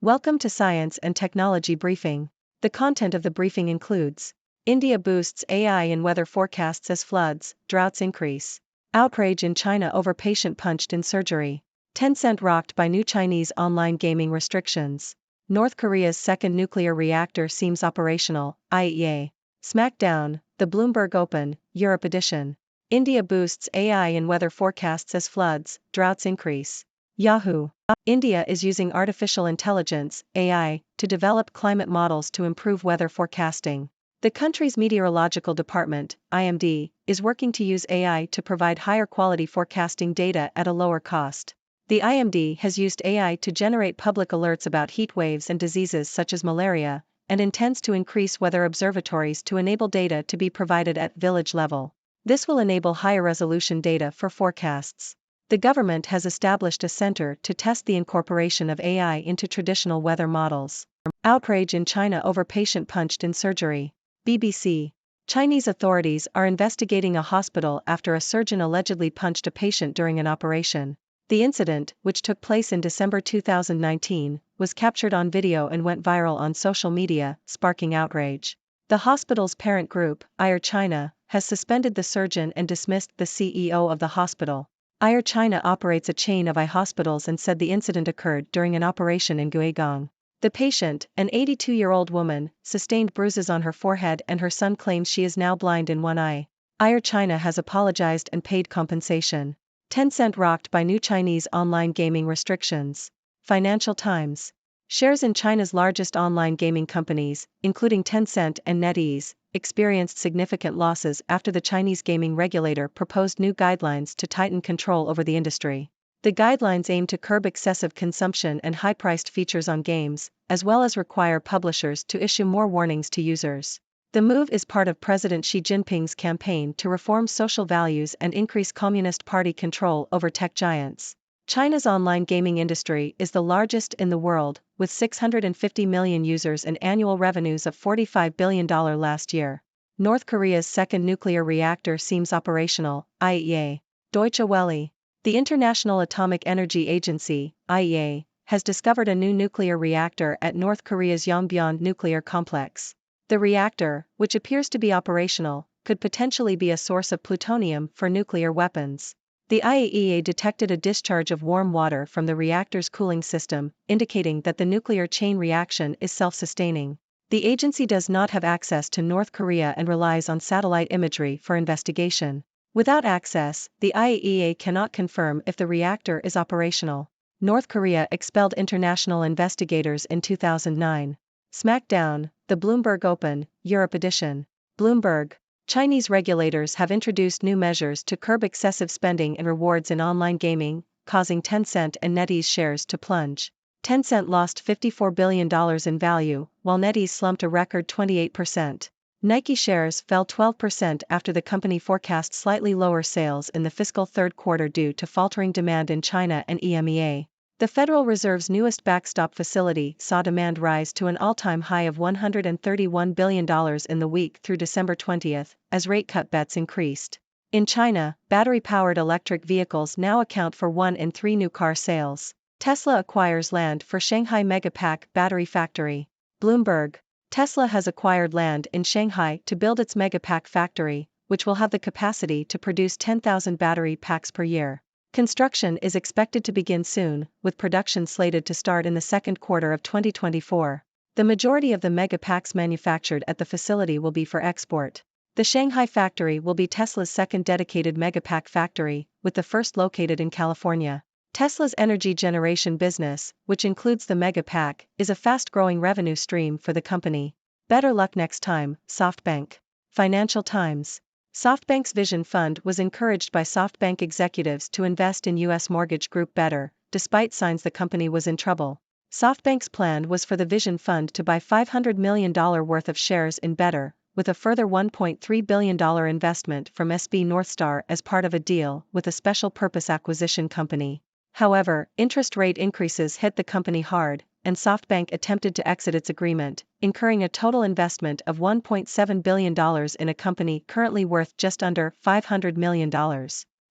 Welcome to Science and Technology Briefing. The content of the briefing includes: India boosts AI in weather forecasts as floods, droughts increase. Outrage in China over patient punched in surgery. Tencent rocked by new Chinese online gaming restrictions. North Korea's second nuclear reactor seems operational, IEA. Smackdown, the Bloomberg Open, Europe edition. India boosts AI in weather forecasts as floods, droughts increase. Yahoo! India is using artificial intelligence, AI, to develop climate models to improve weather forecasting. The country's meteorological department, IMD, is working to use AI to provide higher quality forecasting data at a lower cost. The IMD has used AI to generate public alerts about heat waves and diseases such as malaria, and intends to increase weather observatories to enable data to be provided at village level. This will enable higher resolution data for forecasts. The government has established a center to test the incorporation of AI into traditional weather models. Outrage in China over patient punched in surgery. BBC. Chinese authorities are investigating a hospital after a surgeon allegedly punched a patient during an operation. The incident, which took place in December 2019, was captured on video and went viral on social media, sparking outrage. The hospital's parent group, Air China, has suspended the surgeon and dismissed the CEO of the hospital. Air China operates a chain of eye hospitals and said the incident occurred during an operation in Guigang. The patient, an 82-year-old woman, sustained bruises on her forehead and her son claims she is now blind in one eye. Air China has apologized and paid compensation. Tencent rocked by new Chinese online gaming restrictions. Financial Times. Shares in China's largest online gaming companies, including Tencent and NetEase, experienced significant losses after the Chinese gaming regulator proposed new guidelines to tighten control over the industry. The guidelines aim to curb excessive consumption and high-priced features on games, as well as require publishers to issue more warnings to users. The move is part of President Xi Jinping's campaign to reform social values and increase Communist Party control over tech giants. China's online gaming industry is the largest in the world, with 650 million users and annual revenues of $45 billion last year. North Korea's second nuclear reactor seems operational, IEA. Deutsche Welle. The International Atomic Energy Agency, IEA, has discovered a new nuclear reactor at North Korea's Yongbyon nuclear complex. The reactor, which appears to be operational, could potentially be a source of plutonium for nuclear weapons. The IAEA detected a discharge of warm water from the reactor's cooling system, indicating that the nuclear chain reaction is self-sustaining. The agency does not have access to North Korea and relies on satellite imagery for investigation. Without access, the IAEA cannot confirm if the reactor is operational. North Korea expelled international investigators in 2009. Smackdown, the Bloomberg Open, Europe edition. Bloomberg. Chinese regulators have introduced new measures to curb excessive spending and rewards in online gaming, causing Tencent and NetEase shares to plunge. Tencent lost $54 billion in value, while NetEase slumped a record 28%. Nike shares fell 12% after the company forecast slightly lower sales in the fiscal third quarter due to faltering demand in China and EMEA. The Federal Reserve's newest backstop facility saw demand rise to an all-time high of $131 billion in the week through December 20, as rate cut bets increased. In China, battery-powered electric vehicles now account for 1 in 3 new car sales. Tesla acquires land for Shanghai Megapack battery factory. Bloomberg. Tesla has acquired land in Shanghai to build its Megapack factory, which will have the capacity to produce 10,000 battery packs per year. Construction is expected to begin soon, with production slated to start in the second quarter of 2024. The majority of the mega packs manufactured at the facility will be for export. The Shanghai factory will be Tesla's second dedicated megapack factory, with the first located in California. Tesla's energy generation business, which includes the megapack, is a fast-growing revenue stream for the company. Better luck next time, SoftBank. Financial Times. SoftBank's Vision Fund was encouraged by SoftBank executives to invest in U.S. mortgage group Better, despite signs the company was in trouble. SoftBank's plan was for the Vision Fund to buy $500 million worth of shares in Better, with a further $1.3 billion investment from SB Northstar as part of a deal with a special purpose acquisition company. However, interest rate increases hit the company hard, and SoftBank attempted to exit its agreement, incurring a total investment of $1.7 billion in a company currently worth just under $500 million.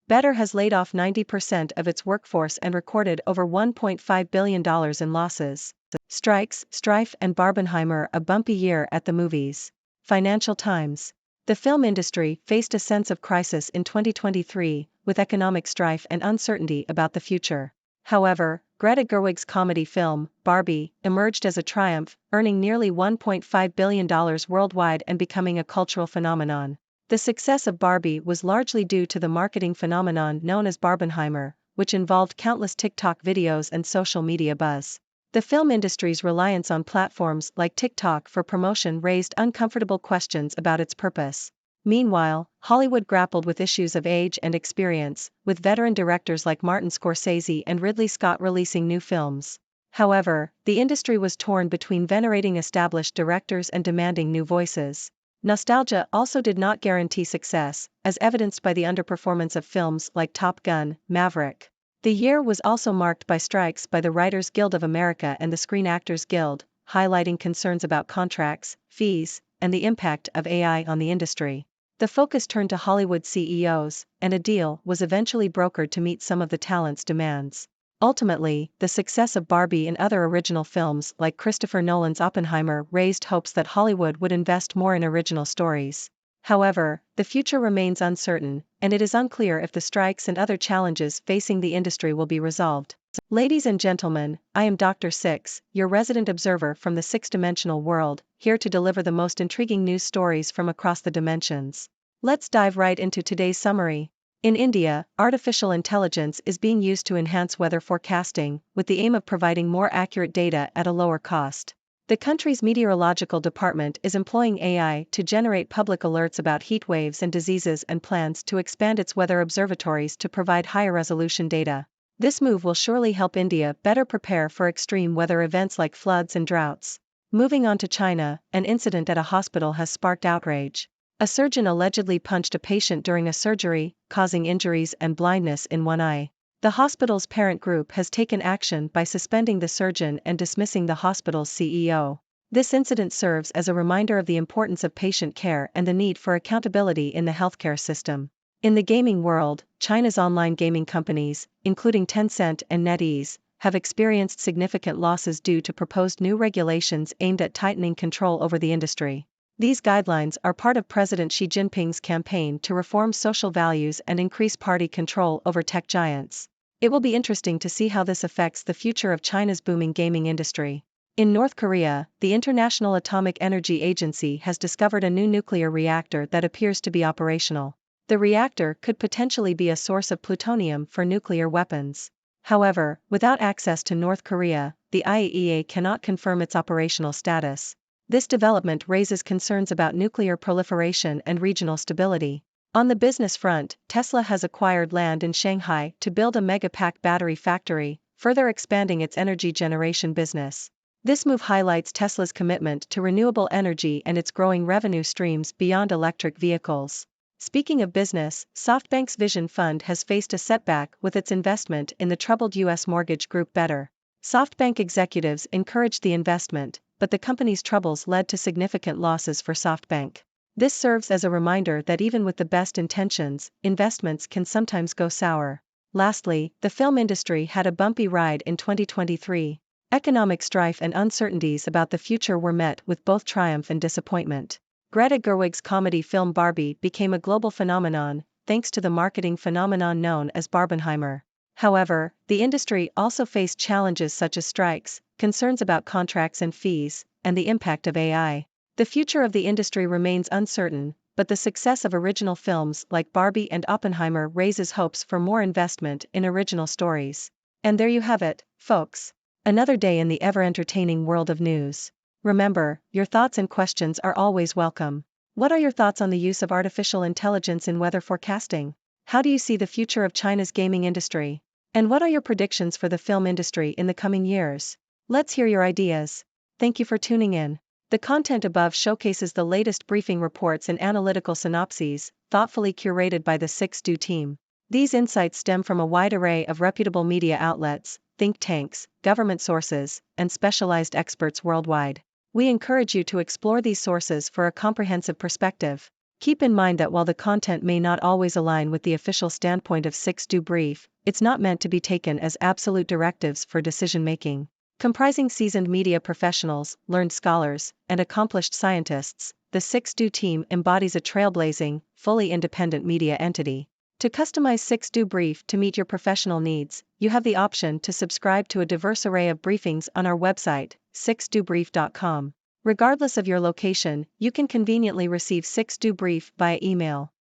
Better has laid off 90% of its workforce and recorded over $1.5 billion in losses. Strikes, strife and Barbenheimer a bumpy year at the movies. Financial Times. The film industry faced a sense of crisis in 2023, with economic strife and uncertainty about the future. However, Greta Gerwig's comedy film, Barbie, emerged as a triumph, earning nearly $1.5 billion worldwide and becoming a cultural phenomenon. The success of Barbie was largely due to the marketing phenomenon known as Barbenheimer, which involved countless TikTok videos and social media buzz. The film industry's reliance on platforms like TikTok for promotion raised uncomfortable questions about its purpose. Meanwhile, Hollywood grappled with issues of age and experience, with veteran directors like Martin Scorsese and Ridley Scott releasing new films. However, the industry was torn between venerating established directors and demanding new voices. Nostalgia also did not guarantee success, as evidenced by the underperformance of films like Top Gun, Maverick. The year was also marked by strikes by the Writers Guild of America and the Screen Actors Guild, highlighting concerns about contracts, fees, and the impact of AI on the industry. The focus turned to Hollywood CEOs, and a deal was eventually brokered to meet some of the talent's demands. Ultimately, the success of Barbie and other original films like Christopher Nolan's Oppenheimer raised hopes that Hollywood would invest more in original stories. However, the future remains uncertain, and it is unclear if the strikes and other challenges facing the industry will be resolved. Ladies and gentlemen, I am Dr. Six, your resident observer from the six-dimensional world, here to deliver the most intriguing news stories from across the dimensions. Let's dive right into today's summary. In India, artificial intelligence is being used to enhance weather forecasting, with the aim of providing more accurate data at a lower cost. The country's meteorological department is employing AI to generate public alerts about heat waves and diseases and plans to expand its weather observatories to provide higher resolution data. This move will surely help India better prepare for extreme weather events like floods and droughts. Moving on to China, an incident at a hospital has sparked outrage. A surgeon allegedly punched a patient during a surgery, causing injuries and blindness in one eye. The hospital's parent group has taken action by suspending the surgeon and dismissing the hospital's CEO. This incident serves as a reminder of the importance of patient care and the need for accountability in the healthcare system. In the gaming world, China's online gaming companies, including Tencent and NetEase, have experienced significant losses due to proposed new regulations aimed at tightening control over the industry. These guidelines are part of President Xi Jinping's campaign to reform social values and increase party control over tech giants. It will be interesting to see how this affects the future of China's booming gaming industry. In North Korea, the International Atomic Energy Agency has discovered a new nuclear reactor that appears to be operational. The reactor could potentially be a source of plutonium for nuclear weapons. However, without access to North Korea, the IAEA cannot confirm its operational status. This development raises concerns about nuclear proliferation and regional stability. On the business front, Tesla has acquired land in Shanghai to build a megapack battery factory, further expanding its energy generation business. This move highlights Tesla's commitment to renewable energy and its growing revenue streams beyond electric vehicles. Speaking of business, SoftBank's Vision Fund has faced a setback with its investment in the troubled U.S. mortgage group Better. SoftBank executives encouraged the investment, but the company's troubles led to significant losses for SoftBank. This serves as a reminder that even with the best intentions, investments can sometimes go sour. Lastly, the film industry had a bumpy ride in 2023. Economic strife and uncertainties about the future were met with both triumph and disappointment. Greta Gerwig's comedy film Barbie became a global phenomenon, thanks to the marketing phenomenon known as Barbenheimer. However, the industry also faced challenges such as strikes, concerns about contracts and fees, and the impact of AI. The future of the industry remains uncertain, but the success of original films like Barbie and Oppenheimer raises hopes for more investment in original stories. And there you have it, folks. Another day in the ever-entertaining world of news. Remember, your thoughts and questions are always welcome. What are your thoughts on the use of artificial intelligence in weather forecasting? How do you see the future of China's gaming industry? And what are your predictions for the film industry in the coming years? Let's hear your ideas. Thank you for tuning in. The content above showcases the latest briefing reports and analytical synopses, thoughtfully curated by the 6Do team. These insights stem from a wide array of reputable media outlets, think tanks, government sources, and specialized experts worldwide. We encourage you to explore these sources for a comprehensive perspective. Keep in mind that while the content may not always align with the official standpoint of 6Do Brief, it's not meant to be taken as absolute directives for decision-making. Comprising seasoned media professionals, learned scholars, and accomplished scientists, the 6Do team embodies a trailblazing, fully independent media entity. To customize 6Do Brief to meet your professional needs, you have the option to subscribe to a diverse array of briefings on our website, 6dobrief.com. Regardless of your location, you can conveniently receive 6Do Brief via email.